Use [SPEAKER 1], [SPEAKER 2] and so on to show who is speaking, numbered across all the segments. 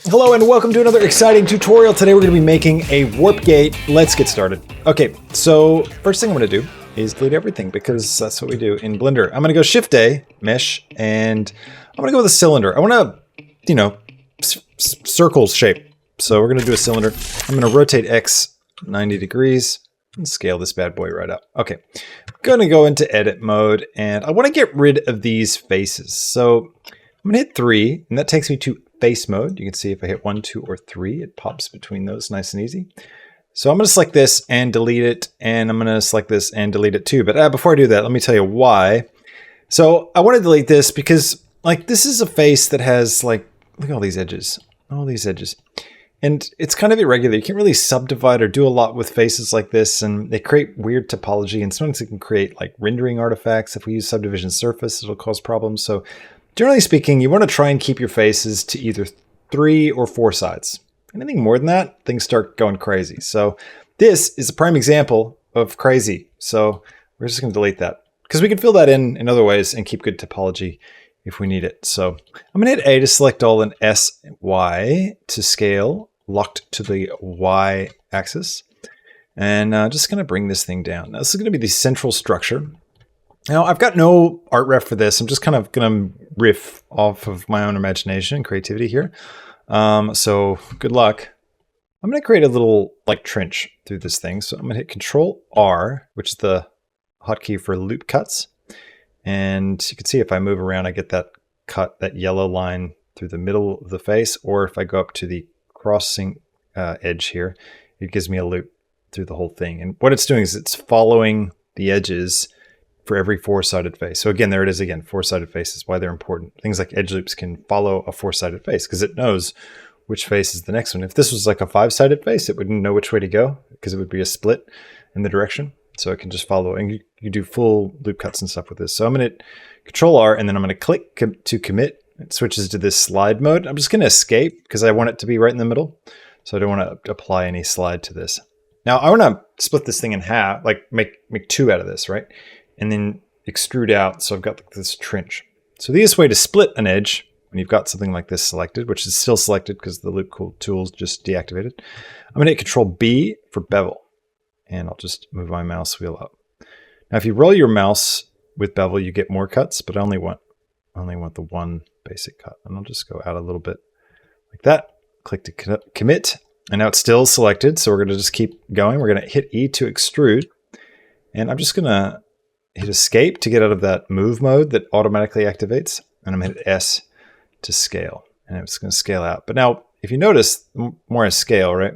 [SPEAKER 1] Hello and welcome to another exciting tutorial. Today we're going to be making a warp gate. Let's get started. Okay, so first thing I'm going to do is delete everything because that's what we do in Blender. I'm going to go Shift A, Mesh, and I'm going to go with a cylinder. I want to, circle shape. So we're going to do a cylinder. I'm going to rotate X 90 degrees and scale this bad boy right up. Okay, I'm going to go into edit mode and I want to get rid of these faces. So I'm going to hit 3 and that takes me to face mode. You can see if I hit 1, 2, or 3, it pops between those nice and easy. So I'm going to select this and delete it, and I'm going to select this and delete it too. But before I do that, let me tell you why. So I want to delete this because this is a face that has look at all these edges, and it's kind of irregular. You can't really subdivide or do a lot with faces like this, and they create weird topology, and sometimes it can create rendering artifacts. If we use subdivision surface, it'll cause problems. So generally speaking, you want to try and keep your faces to either 3 or 4 sides. Anything more than that, things start going crazy. So this is a prime example of crazy. So we're just going to delete that because we can fill that in other ways and keep good topology if we need it. So I'm going to hit A to select all and S, Y to scale, locked to the Y axis. And just going to bring this thing down. Now this is going to be the central structure. Now, I've got no art ref for this. I'm just kind of going to riff off of my own imagination and creativity here. So good luck. I'm going to create a little trench through this thing. So I'm going to hit Control R, which is the hotkey for loop cuts. And you can see if I move around, I get that cut, that yellow line through the middle of the face. Or if I go up to the crossing edge here, it gives me a loop through the whole thing. And what it's doing is it's following the edges for every 4-sided face. So again, there it is again, 4-sided faces, why they're important. Things like edge loops can follow a 4-sided face because it knows which face is the next one. If this was like a 5-sided face, it wouldn't know which way to go because it would be a split in the direction. So it can just follow, and you do full loop cuts and stuff with this. So I'm going to Control R, and then I'm going to click to commit. It switches to this slide mode. I'm just going to escape because I want it to be right in the middle. So I don't want to apply any slide to this. Now I want to split this thing in half, make 2 out of this, right? And then extrude out, so I've got this trench. So the easiest way to split an edge, when you've got something like this selected, which is still selected because the loop tool's just deactivated, I'm going to hit Control B for bevel, and I'll just move my mouse wheel up. Now if you roll your mouse with bevel, you get more cuts, but I only want the one basic cut. And I'll just go out a little bit like that, click to commit, and now it's still selected, so we're going to just keep going. We're going to hit E to extrude, and I'm just going to hit escape to get out of that move mode that automatically activates. And I'm going to hit S to scale. And it's going to scale out. But now, if you notice, the more I scale, right?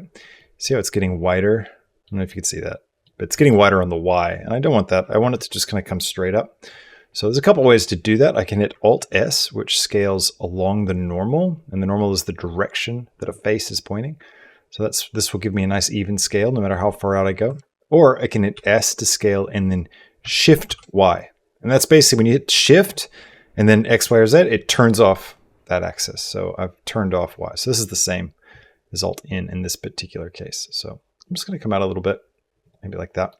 [SPEAKER 1] See how it's getting wider? I don't know if you can see that. But it's getting wider on the Y. And I don't want that. I want it to just kind of come straight up. So there's a couple ways to do that. I can hit Alt-S, which scales along the normal. And the normal is the direction that a face is pointing. So this will give me a nice even scale no matter how far out I go. Or I can hit S to scale and then Shift Y. And that's basically when you hit Shift and then X, Y, or Z, it turns off that axis. So I've turned off Y. So this is the same as Alt in this particular case. So I'm just going to come out a little bit, maybe like that.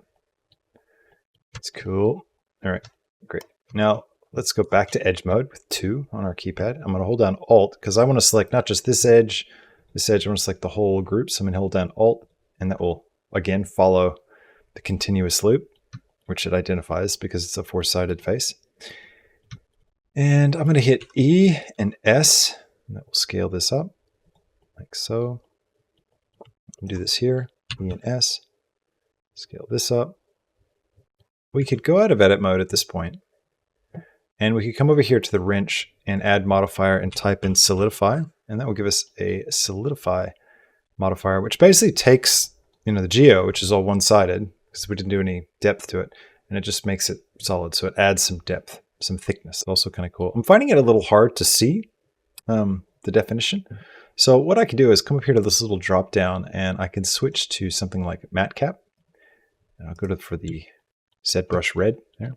[SPEAKER 1] That's cool. All right, great. Now let's go back to edge mode with 2 on our keypad. I'm going to hold down Alt because I want to select not just this edge. I want to select the whole group. So I'm going to hold down Alt, and that will again follow the continuous loop, which it identifies because it's a 4-sided face. And I'm going to hit E and S, and that will scale this up like so. I'll do this here, E and S, scale this up. We could go out of edit mode at this point, and we could come over here to the wrench and add modifier and type in solidify, and that will give us a solidify modifier, which basically takes the geo, which is all one-sided, because we didn't do any depth to it, and it just makes it solid. So it adds some depth, some thickness. Also kind of cool. I'm finding it a little hard to see the definition. So what I can do is come up here to this little drop down, and I can switch to something like matte cap. And I'll go for the ZBrush red there.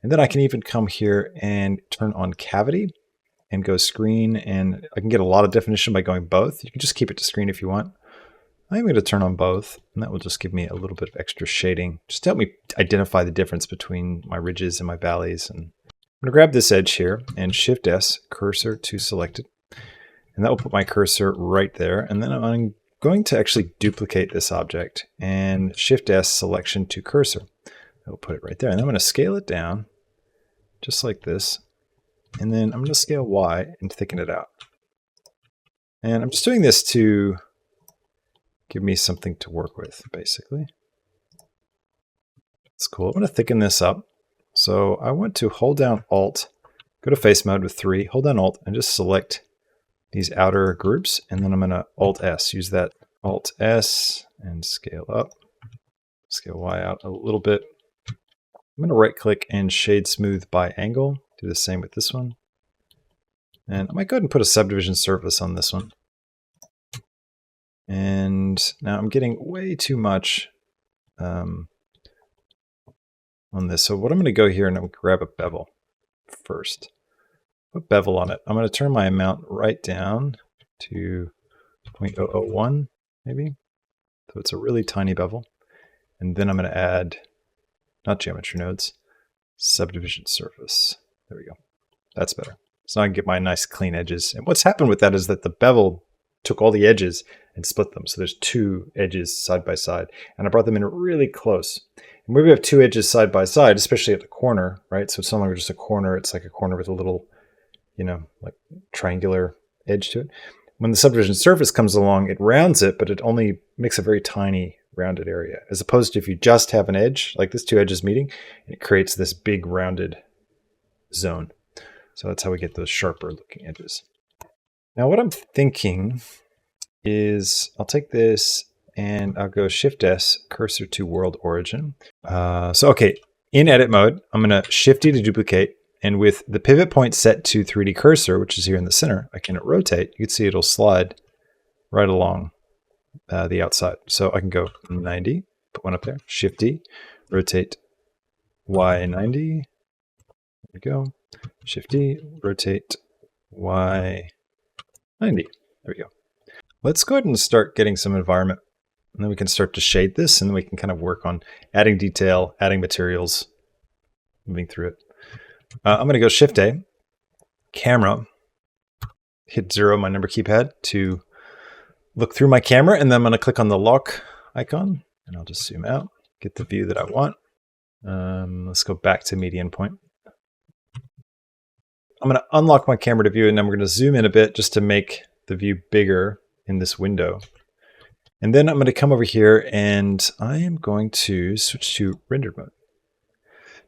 [SPEAKER 1] And then I can even come here and turn on cavity and go screen, and I can get a lot of definition by going both. You can just keep it to screen if you want. I'm going to turn on both, and that will just give me a little bit of extra shading, just to help me identify the difference between my ridges and my valleys. And I'm going to grab this edge here and Shift S, cursor to selected. And that will put my cursor right there. And then I'm going to actually duplicate this object and Shift S selection to cursor. That will put it right there. And then I'm going to scale it down just like this. And then I'm going to scale Y and thicken it out. And I'm just doing this to give me something to work with, basically. That's cool. I'm going to thicken this up. So I want to hold down Alt, go to face mode with 3, hold down Alt, and just select these outer groups. And then I'm going to Alt S, use that Alt S and scale up, scale Y out a little bit. I'm going to right click and shade smooth by angle. Do the same with this one. And I might go ahead and put a subdivision surface on this one. And now I'm getting way too much on this. So what I'm going to go here and I'm going to grab a bevel first. Put bevel on it. I'm going to turn my amount right down to 0.001 maybe. So it's a really tiny bevel. And then I'm going to add, not geometry nodes, subdivision surface. There we go. That's better. So now I can get my nice clean edges. And what's happened with that is that the bevel took all the edges and split them. So there's 2 edges side by side. And I brought them in really close. And where we have 2 edges side by side, especially at the corner, right? So it's no longer just a corner. It's like a corner with a little, you know, like triangular edge to it. When the subdivision surface comes along, it rounds it, but it only makes a very tiny rounded area. As opposed to if you just have an edge, like this 2 edges meeting, it creates this big rounded zone. So that's how we get those sharper looking edges. Now what I'm thinking is I'll take this and I'll go Shift S, cursor to world origin. Okay, in edit mode, I'm going to Shift D to duplicate. And with the pivot point set to 3D cursor, which is here in the center, I can rotate. You can see it'll slide right along the outside. So I can go 90, put one up there, Shift D, rotate Y 90. There we go. Shift D, rotate Y 90. There we go. Let's go ahead and start getting some environment. And then we can start to shade this, and then we can kind of work on adding detail, adding materials, moving through it. I'm going to go Shift A, camera, hit 0 my number keypad to look through my camera, and then I'm going to click on the lock icon, and I'll just zoom out, get the view that I want. Let's go back to median point. I'm going to unlock my camera to view, and then we're going to zoom in a bit just to make the view bigger in this window. And then I'm going to come over here and I am going to switch to rendered mode.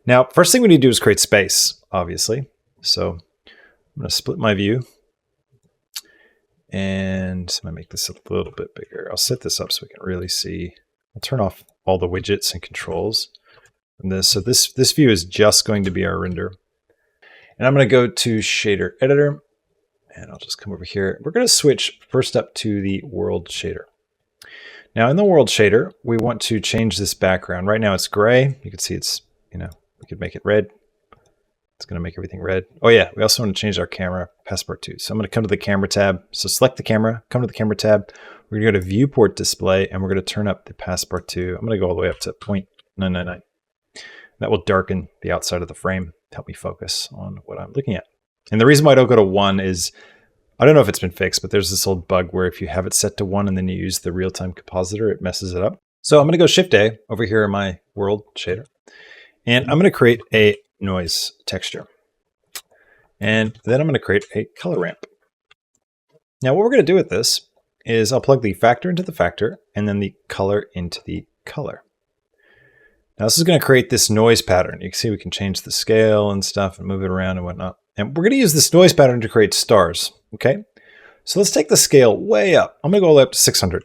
[SPEAKER 1] Now, first thing we need to do is create space, obviously. So I'm going to split my view and I'm going to make this a little bit bigger. I'll set this up so we can really see. I'll turn off all the widgets and controls from this. So this view is just going to be our render. And I'm going to go to shader editor and I'll just come over here. We're going to switch first up to the world shader. Now in the world shader, we want to change this background. Right now it's gray. You can see it's, you know, we could make it red. It's going to make everything red. Oh yeah, we also want to change our camera passport too. So I'm going to come to the camera tab. So select the camera, come to the camera tab. We're going to go to viewport display and we're going to turn up the passport to, I'm going to go all the way up to 0.999. That will darken the outside of the frame to help me focus on what I'm looking at. And the reason why I don't go to 1 is, I don't know if it's been fixed, but there's this old bug where if you have it set to 1 and then you use the real-time compositor, it messes it up. So I'm going to go Shift A over here in my world shader. And I'm going to create a noise texture. And then I'm going to create a color ramp. Now what we're going to do with this is I'll plug the factor into the factor and then the color into the color. Now this is going to create this noise pattern. You can see we can change the scale and stuff and move it around and whatnot. And we're going to use this noise pattern to create stars. Okay, so let's take the scale way up. I'm going to go all the way up to 600.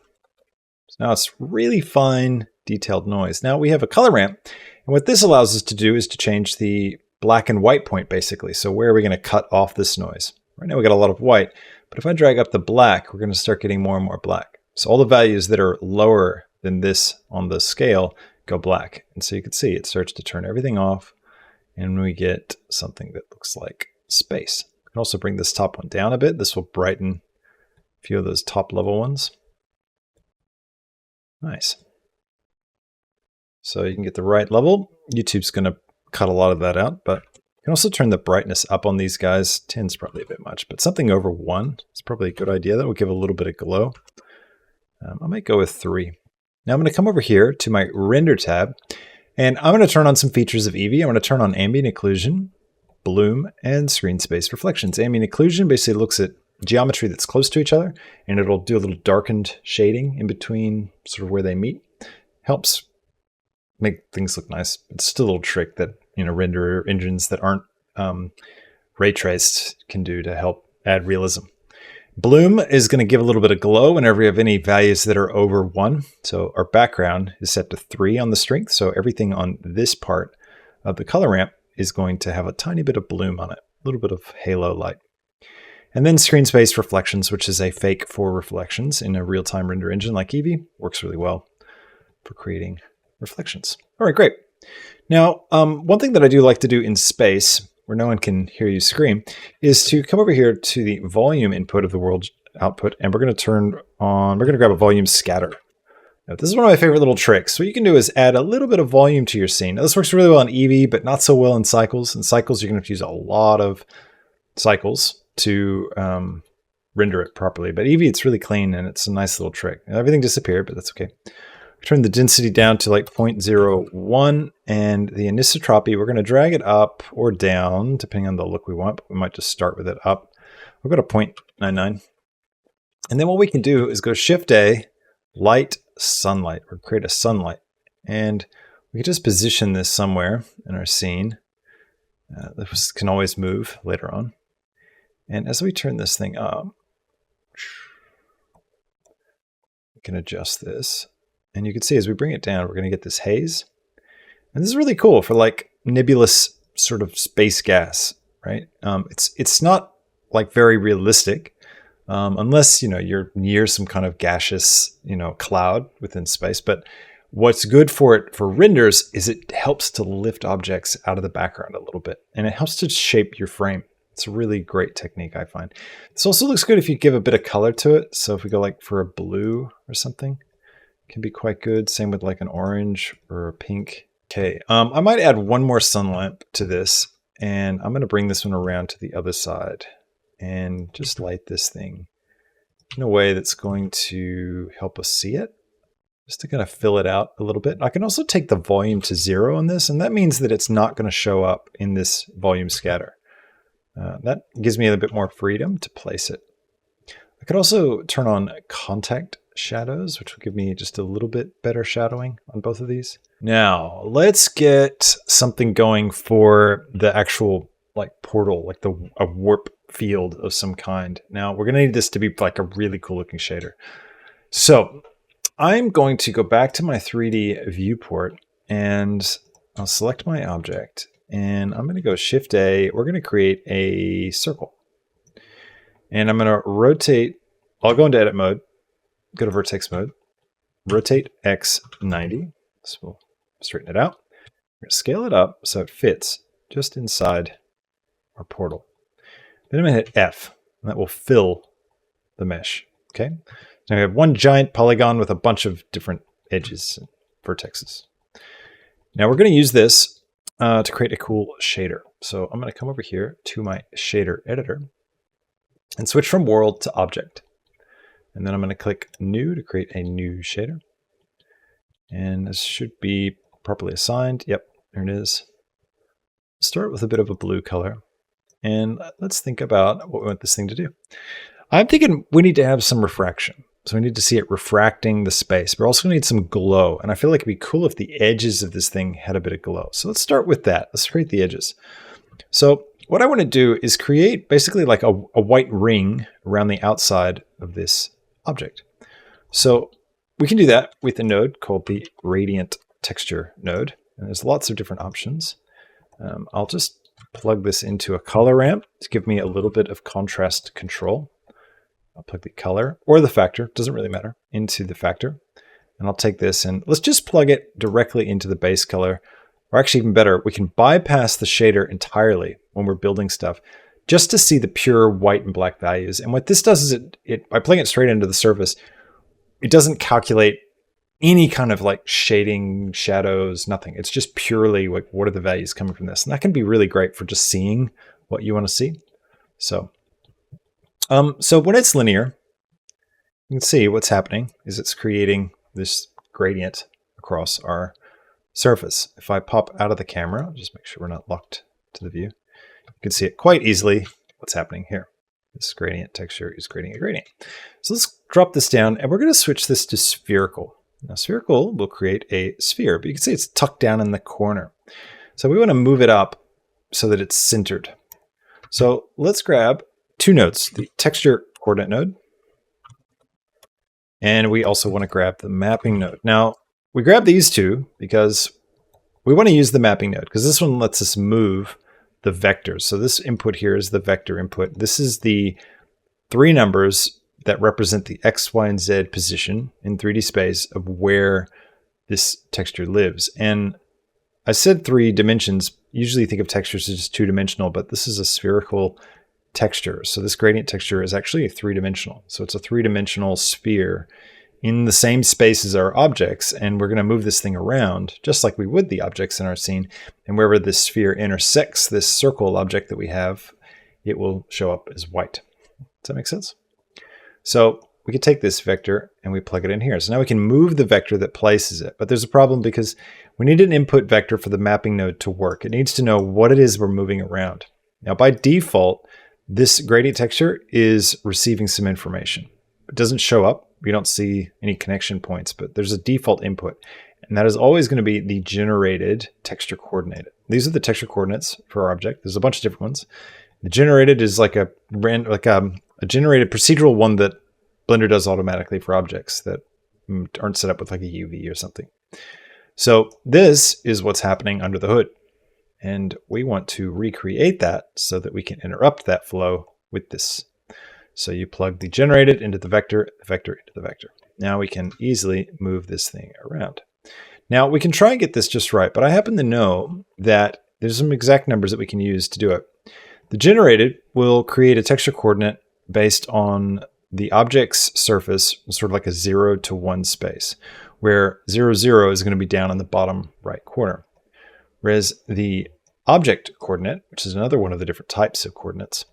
[SPEAKER 1] So now it's really fine, detailed noise. Now we have a color ramp. And what this allows us to do is to change the black and white point, basically. So where are we going to cut off this noise? Right now we got a lot of white. But if I drag up the black, we're going to start getting more and more black. So all the values that are lower than this on the scale go black. And so you can see it starts to turn everything off. And we get something that looks like space. We can also bring this top one down a bit. This will brighten a few of those top level ones. Nice. So you can get the right level. YouTube's going to cut a lot of that out, but You can also turn the brightness up on these guys. 10 is probably a bit much, but something over 1 is probably a good idea. That will give a little bit of glow. I might go with 3. Now I'm going to come over here to my render tab, and I'm going to turn on some features of Eevee. I'm going to turn on ambient occlusion, bloom, and screen space reflections. Ambient occlusion basically looks at geometry that's close to each other, and it'll do a little darkened shading in between sort of where they meet. Helps make things look nice. It's still a little trick that, you know, render engines that aren't ray traced can do to help add realism. Bloom is going to give a little bit of glow whenever we have any values that are over 1. So our background is set to 3 on the strength. So everything on this part of the color ramp is going to have a tiny bit of bloom on it, a little bit of halo light. And then screen space reflections, which is a fake for reflections in a real-time render engine like Eevee, works really well for creating reflections. All right, great. Now, one thing that I do like to do in space, where no one can hear you scream, is to come over here to the volume input of the world output, and we're going to grab a volume scatter. Now, this is one of my favorite little tricks. What you can do is add a little bit of volume to your scene. Now, this works really well in Eevee, but not so well in Cycles. In Cycles, you're going to have to use a lot of cycles to render it properly. But Eevee, it's really clean, and it's a nice little trick. Now, everything disappeared, but that's okay. Turn the density down to like 0.01, and the anisotropy, we're going to drag it up or down, depending on the look we want, but we might just start with it up. We'll go to 0.99. And then what we can do is go Shift-A, Light, Sunlight, or create a sunlight. And we can just position this somewhere in our scene. This can always move later on. And as we turn this thing up, we can adjust this. And you can see as we bring it down, we're going to get this haze. And this is really cool for like nebulous sort of space gas, right? It's not like very realistic unless, you know, you're near some kind of gaseous, you know, cloud within space. But what's good for it for renders is it helps to lift objects out of the background a little bit, and it helps to shape your frame. It's a really great technique, I find. This also looks good if you give a bit of color to it. So if we go like for a blue or something, can be quite good. Same with like an orange or a pink. Okay, I might add one more sun lamp to this, and I'm going to bring this one around to the other side and just light this thing in a way that's going to help us see it, just to kind of fill it out a little bit. I can also take the volume to 0 on this, and that means that it's not going to show up in this volume scatter. That gives me a bit more freedom to place it. I could also turn on contact shadows, which will give me just a little bit better shadowing on both of these. Now, let's get something going for the actual like portal, like a warp field of some kind. Now, we're going to need this to be like a really cool looking shader. So I'm going to go back to my 3D viewport, and I'll select my object, and I'm going to go Shift-A. We're going to create a circle. And I'm going to rotate. I'll go into edit mode, go to vertex mode, rotate X 90. So we'll straighten it out. We're going to scale it up so it fits just inside our portal. Then I'm going to hit F, and that will fill the mesh. Okay. Now we have one giant polygon with a bunch of different edges and vertexes. Now we're going to use this to create a cool shader. So I'm going to come over here to my shader editor and switch from world to object. And then I'm going to click new to create a new shader. And this should be properly assigned. Yep, there it is. Start with a bit of a blue color. And let's think about what we want this thing to do. I'm thinking we need to have some refraction. So we need to see it refracting the space. We're also going to need some glow. And I feel like it'd be cool if the edges of this thing had a bit of glow. So let's start with that. Let's create the edges. So what I want to do is create basically like a white ring around the outside of this object. So we can do that with a node called the Gradient Texture node. And there's lots of different options. I'll just plug this into a color ramp to give me a little bit of contrast control. I'll plug the color or the factor, doesn't really matter, into the factor. And I'll take this and let's just plug it directly into the base color. Or actually even better, we can bypass the shader entirely when we're building stuff just to see the pure white and black values. And what this does is by plugging it straight into the surface, it doesn't calculate any kind of like shading, shadows, nothing. It's just purely like, what are the values coming from this? And that can be really great for just seeing what you want to see. So when it's linear, you can see what's happening is it's creating this gradient across our surface. If I pop out of the camera, just make sure we're not locked to the view, you can see it quite easily what's happening here. This gradient texture is creating a gradient. So let's drop this down, and we're going to switch this to spherical. Now spherical will create a sphere, but you can see it's tucked down in the corner. So we want to move it up so that it's centered. So let's grab two nodes, the texture coordinate node, and we also want to grab the mapping node. Now we grab these two because we want to use the mapping node, because this one lets us move the vectors. So this input here is the vector input. This is the three numbers that represent the X, Y, and Z position in 3D space of where this texture lives. And I said 3 dimensions. Usually think of textures as just 2-dimensional, but this is a spherical texture. So this gradient texture is actually 3-dimensional. So it's a 3-dimensional sphere in the same space as our objects, and we're going to move this thing around just like we would the objects in our scene. And wherever this sphere intersects this circle object that we have, it will show up as white. Does that make sense? So we could take this vector and we plug it in here. So now we can move the vector that places it. But there's a problem because we need an input vector for the mapping node to work. It needs to know what it is we're moving around. Now by default, this gradient texture is receiving some information. It doesn't show up. We don't see any connection points, but there's a default input. And that is always going to be the generated texture coordinate. These are the texture coordinates for our object. There's a bunch of different ones. The generated is like a generated procedural one that Blender does automatically for objects that aren't set up with like a UV or something. So this is what's happening under the hood. And we want to recreate that so that we can interrupt that flow with this. So you plug the generated into the vector into the vector. Now we can easily move this thing around. Now we can try and get this just right, but I happen to know that there's some exact numbers that we can use to do it. The generated will create a texture coordinate based on the object's surface, sort of like a 0 to 1 space, where 0, 0 is going to be down in the bottom right corner. Whereas the object coordinate, which is another one of the different types of coordinates,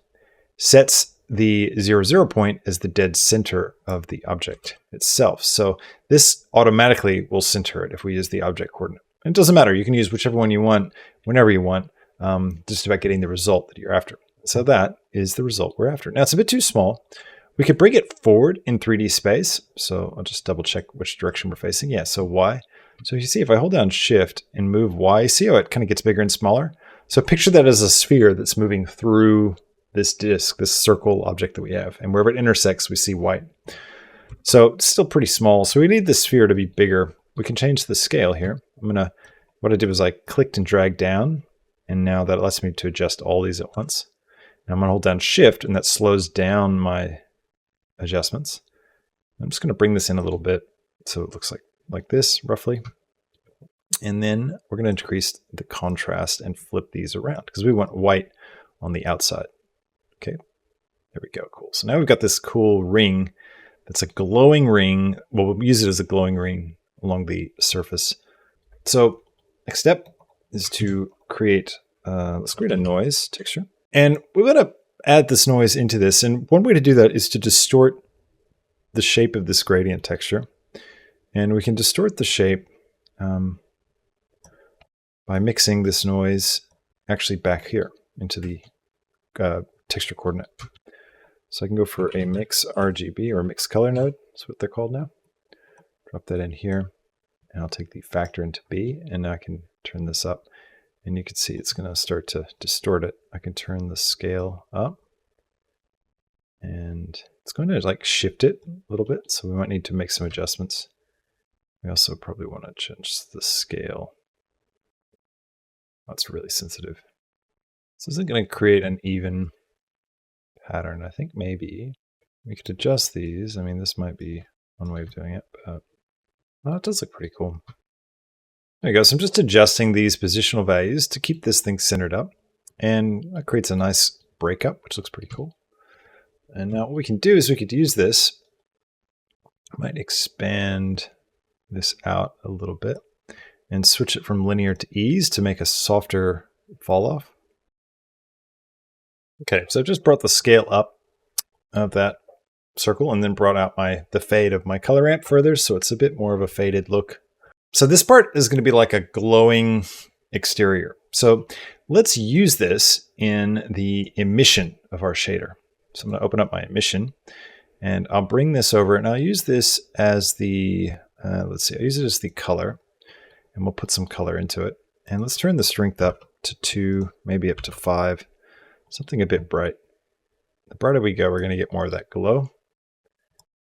[SPEAKER 1] sets the 0, 0 point as the dead center of the object itself. So this automatically will center it if we use the object coordinate. And it doesn't matter. You can use whichever one you want, whenever you want, just about getting the result that you're after. So that is the result we're after. Now it's a bit too small. We could bring it forward in 3D space. So I'll just double check which direction we're facing. Yeah, so Y. So you see if I hold down Shift and move Y, see how it kind of gets bigger and smaller? So picture that as a sphere that's moving through this disk, this circle object that we have. And wherever it intersects, we see white. So it's still pretty small. So we need the sphere to be bigger. We can change the scale here. What I did was I clicked and dragged down. And now that lets me to adjust all these at once. Now I'm going to hold down Shift, and that slows down my adjustments. I'm just going to bring this in a little bit so it looks like this roughly. And then we're going to increase the contrast and flip these around because we want white on the outside. Okay, there we go, cool. So now we've got this cool ring that's a glowing ring. Well, we'll use it as a glowing ring along the surface. So next step is to create, let's create a noise texture. And we're going to add this noise into this. And one way to do that is to distort the shape of this gradient texture. And we can distort the shape by mixing this noise actually back here into the texture coordinate. So I can go for a mix RGB or mix color node. That's what they're called now. Drop that in here. And I'll take the factor into B. And now I can turn this up. And you can see it's going to start to distort it. I can turn the scale up. And it's going to like shift it a little bit. So we might need to make some adjustments. We also probably want to change the scale. That's really sensitive. This isn't going to create an even pattern. I think maybe we could adjust these. I mean, this might be one way of doing it, but well, it does look pretty cool. There you go. So I'm just adjusting these positional values to keep this thing centered up. And that creates a nice breakup, which looks pretty cool. And now what we can do is we could use this. I might expand this out a little bit and switch it from linear to ease to make a softer fall off. Okay, so I just brought the scale up of that circle and then brought out the fade of my color ramp further, so it's a bit more of a faded look. So this part is going to be like a glowing exterior. So let's use this in the emission of our shader. So I'm going to open up my emission and I'll bring this over and I'll use this as the, let's see, I'll use it as the color and we'll put some color into it. And let's turn the strength up to 2, maybe up to 5, something a bit bright. The brighter we go, we're going to get more of that glow.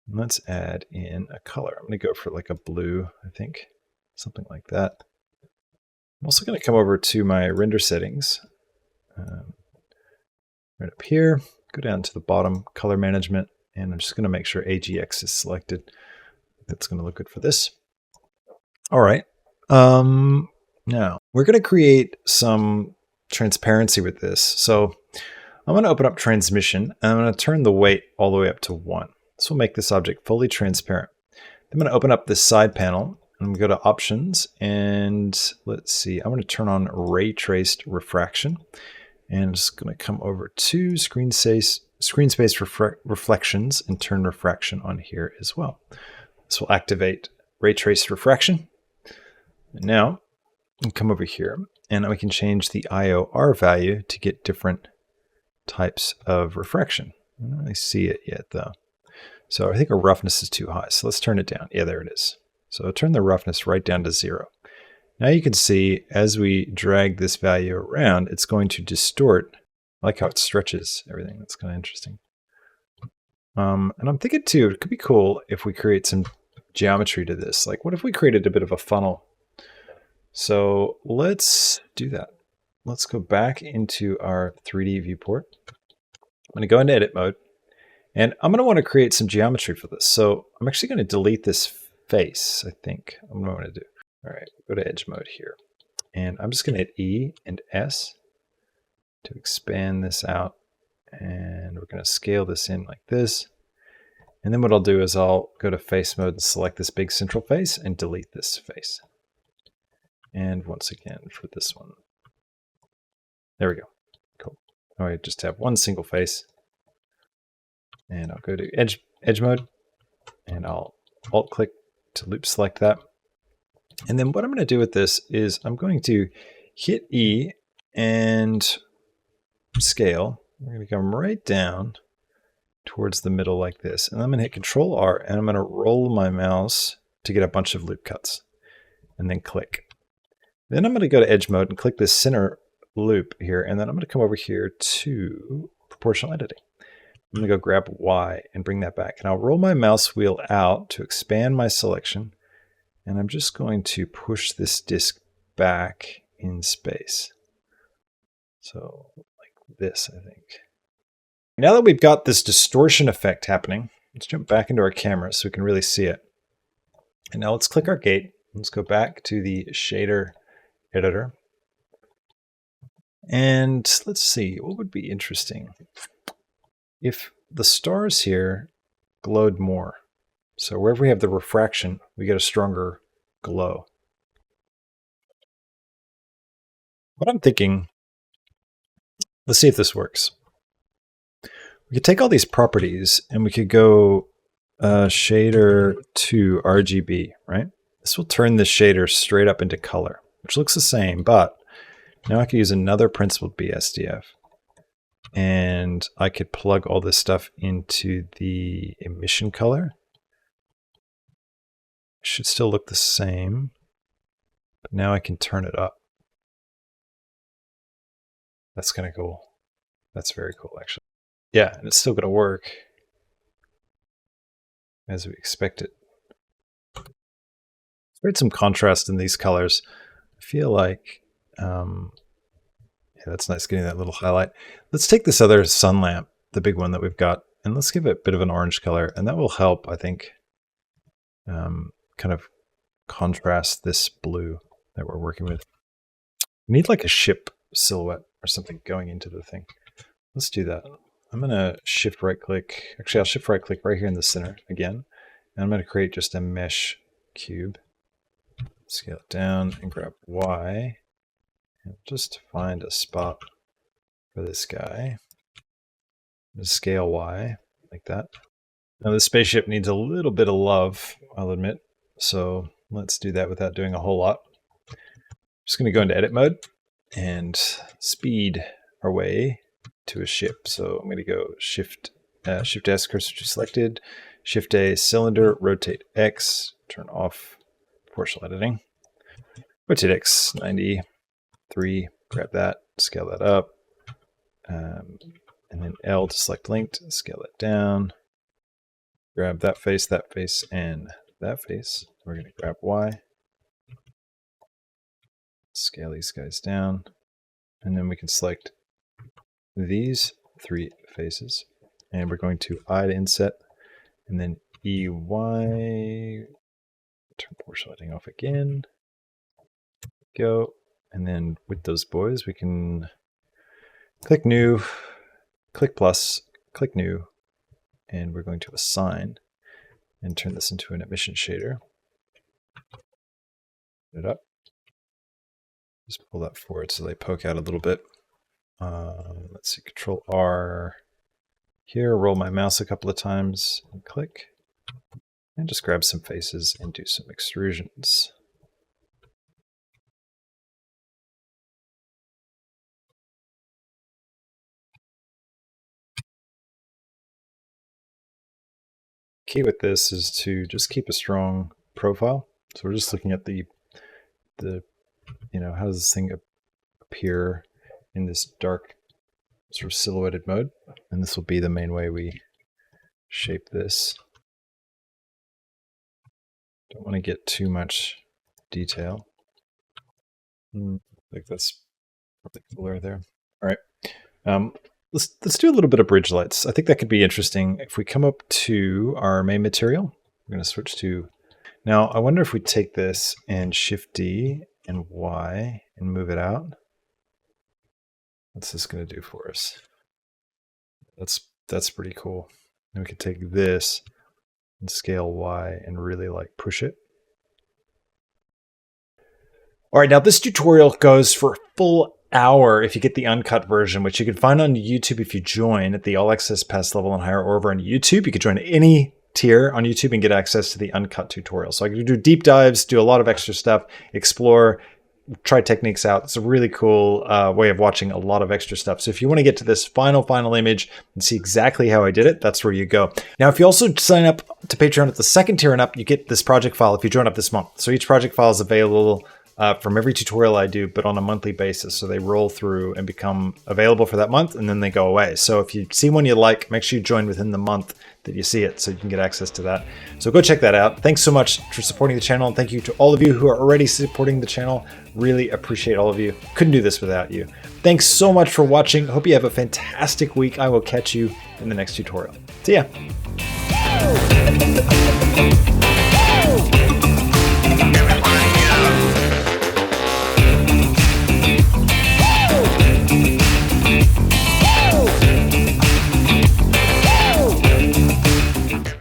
[SPEAKER 1] And let's add in a color. I'm going to go for like a blue, I think, something like that. I'm also going to come over to my render settings, right up here, go down to the bottom, color management, and I'm just going to make sure AGX is selected. That's going to look good for this. All right. Now we're going to create some transparency with this. So I'm going to open up transmission and I'm going to turn the weight all the way up to 1. This will make this object fully transparent. I'm going to open up this side panel. I'm going to go to options and let's see, I'm going to turn on ray traced refraction and I'm just going to come over to screen space reflections and turn refraction on here as well. This will activate ray traced refraction. And now I'll come over here and we can change the IOR value to get different types of refraction. I don't really see it yet though. So I think our roughness is too high. So let's turn it down. Yeah, there it is. So I'll turn the roughness right down to 0. Now you can see as we drag this value around, it's going to distort. I like how it stretches everything. That's kind of interesting. And I'm thinking too, it could be cool if we create some geometry to this. Like what if we created a bit of a funnel? So let's do that. Let's go back into our 3D viewport. I'm going to go into edit mode and I'm going to want to create some geometry for this. So I'm actually going to delete this face, I think. I'm going to want to do. All right, go to edge mode here. And I'm just going to hit E and S to expand this out. And we're going to scale this in like this. And then what I'll do is I'll go to face mode and select this big central face and delete this face. And once again for this one. There we go. Cool. All right, just have one single face. And I'll go to edge mode and I'll alt click to loop select that. And then what I'm going to do with this is I'm going to hit E and scale. We're going to come right down towards the middle like this. And I'm going to hit Control R and I'm going to roll my mouse to get a bunch of loop cuts and then click. Then I'm going to go to edge mode and click this center loop here. And then I'm going to come over here to proportional editing. I'm going to go grab Y and bring that back. And I'll roll my mouse wheel out to expand my selection. And I'm just going to push this disk back in space. So like this, I think. Now that we've got this distortion effect happening, let's jump back into our camera so we can really see it. And now let's click our gate. Let's go back to the shader editor. And let's see, what would be interesting if the stars here glowed more. So wherever we have the refraction, we get a stronger glow. What I'm thinking, let's see if this works. We could take all these properties and we could go shader to RGB, right? This will turn this shader straight up into color, which looks the same, but now I could use another principled BSDF. And I could plug all this stuff into the emission color. It should still look the same, but now I can turn it up. That's kind of cool. That's very cool, actually. Yeah, and it's still going to work as we expect it. Create some contrast in these colors. I feel like, yeah, that's nice getting that little highlight. Let's take this other sun lamp, the big one that we've got, and let's give it a bit of an orange color, and that will help, I think, kind of contrast this blue that we're working with. We need like a ship silhouette or something going into the thing. Let's do that. I'm going to shift right click. Actually, I'll shift right click right here in the center again. And I'm going to create just a mesh cube. Scale it down and grab Y. And just find a spot for this guy. Just scale Y like that. Now the spaceship needs a little bit of love, I'll admit. So let's do that without doing a whole lot. I'm just going to go into edit mode and speed our way to a ship. So I'm going to go Shift S, cursor to selected, Shift A, cylinder, rotate X, turn off proportional editing. Rotate X 93, grab that, scale that up, and then L to select linked, scale that down, grab that face, and that face. We're going to grab Y, scale these guys down, and then we can select these 3 faces, and we're going to I to inset, and then EY, turn proportional editing off again, go, and then with those boys we can click new, click plus, click new, and we're going to assign and turn this into an emission shader. Put it up. Just pull that forward so they poke out a little bit. Let's see, Control R here, roll my mouse a couple of times and click, and just grab some faces and do some extrusions. Key with this is to just keep a strong profile. So we're just looking at the how does this thing appear in this dark sort of silhouetted mode, and this will be the main way we shape this. Don't want to get too much detail. I think that's probably cooler there. All right. Let's do a little bit of bridge lights. I think that could be interesting. If we come up to our main material, I'm going to switch to, now I wonder if we take this and Shift D and Y and move it out. What's this going to do for us? That's pretty cool. And we can take this and scale Y and really like push it. All right, now this tutorial goes for a full hour if you get the uncut version, which you can find on YouTube if you join at the All Access Pass level and higher, or over on YouTube. You could join any tier on YouTube and get access to the uncut tutorial. So I can do deep dives, do a lot of extra stuff, explore, try techniques out. It's a really cool way of watching a lot of extra stuff. So if you want to get to this final image and see exactly how I did it, that's where you go. Now, if you also sign up to Patreon at the second tier and up, you get this project file if you join up this month. So each project file is available from every tutorial I do, but on a monthly basis. So they roll through and become available for that month, and then they go away. So if you see one you like, make sure you join within the month that you see it so you can get access to that. So go check that out. Thanks so much for supporting the channel, and thank you to all of you who are already supporting the channel. Really appreciate all of you. Couldn't do this without you. Thanks so much for watching. Hope you have a fantastic week. I will catch you in the next tutorial. See ya.